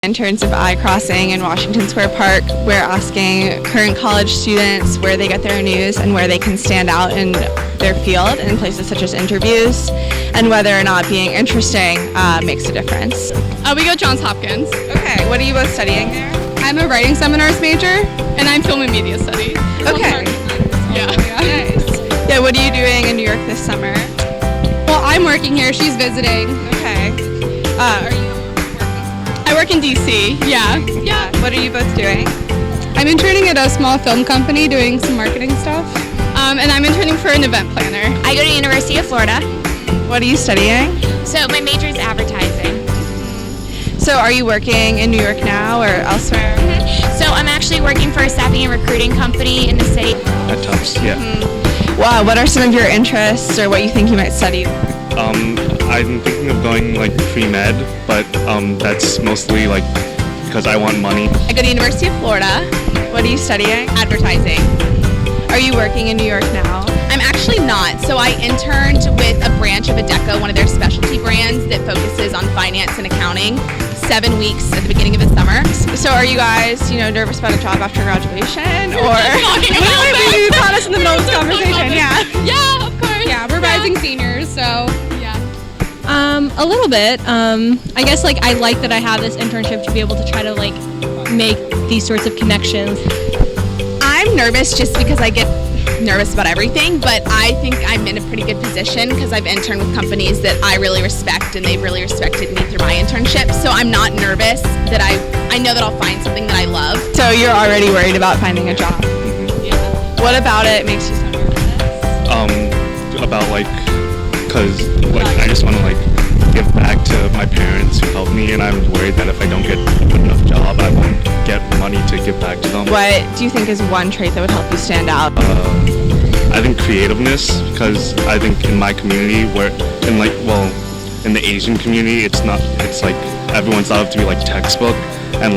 In terms of iCrossing in Washington Square Park, we're asking current college students where they get their news and where they can stand out in their field in places such as interviews, and whether or not being interesting makes a difference. We go Johns Hopkins. Okay, what are you both studying there? I'm a writing seminars major, and I'm film and media studies. Okay. Yeah. Nice. Yeah, what are you doing in New York this summer? Well, I'm working here. She's visiting. Okay. Are you? I work in DC. Yeah. What are you both doing? I'm interning at a small film company doing some marketing stuff. And I'm interning for an event planner. I go to University of Florida. What are you studying? So my major is advertising. So are you working in New York now or elsewhere? So I'm actually working for a staffing and recruiting company in the city. At Tufts, yeah. Wow, what are some of your interests or what you think you might study? I'm thinking of going like pre-med, but that's mostly like because I want money. I go to University of Florida. What are you studying? Advertising. Are you working in New York now? I'm actually not. So I interned with a branch of Adecco, one of their specialty brands that focuses on finance and accounting, 7 weeks at the beginning of the summer. So are you guys, nervous about a job after graduation? Or talking about that. you caught us in the middle of this conversation, yeah. Yeah, of course. Yeah, we're rising seniors, so. Yeah. A little bit. I guess I like that I have this internship to be able to try to make these sorts of connections. I'm nervous just because I get nervous about everything, but I think I'm in a pretty good position because I've interned with companies that I really respect and they've really respected me through my internship. So I'm not nervous that I know that I'll find something that I love. So you're already worried about finding a job? Yeah. What about it makes you so nervous? About because I just want to give back to my parents who helped me, and I'm worried that if I don't get a good enough job, I won't get money to give back to them. What do you think is one trait that would help you stand out? I think creativeness, because I think in my community, in the Asian community, it's everyone's thought to be textbook, and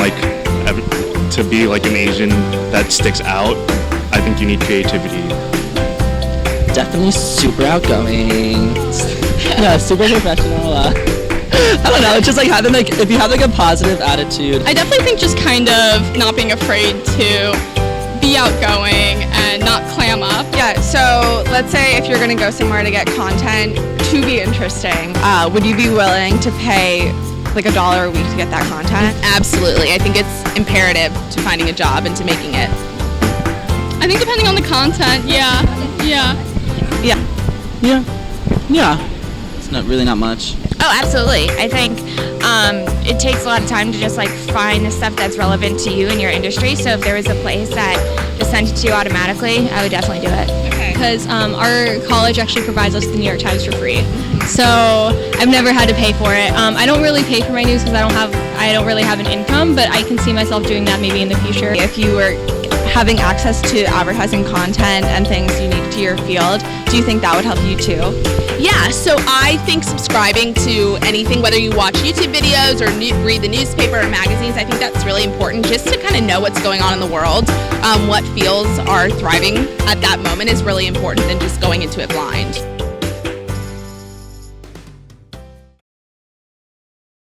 to be an Asian that sticks out, I think you need creativity. Definitely super outgoing. Yeah, super professional. I don't know, it's just having if you have a positive attitude. I definitely think just kind of not being afraid to be outgoing and not clam up. Yeah, so let's say if you're going to go somewhere to get content to be interesting, would you be willing to pay $1 a week to get that content? Absolutely. I think it's imperative to finding a job and to making it. I think depending on the content, yeah. It's not much. Oh, absolutely. I think it takes a lot of time to just find the stuff that's relevant to you and your industry. So if there was a place that just sent it to you automatically, I would definitely do it. Because our college actually provides us the New York Times for free. So I've never had to pay for it. I don't really pay for my news because I don't really have an income, but I can see myself doing that maybe in the future. If you were having access to advertising content and things unique to your field, do you think that would help you too? Yeah, so I think subscribing to anything, whether you watch YouTube videos or read the newspaper or magazines, I think that's really important just to kind of know what's going on in the world. What fields are thriving at that moment is really important than just going into it blind.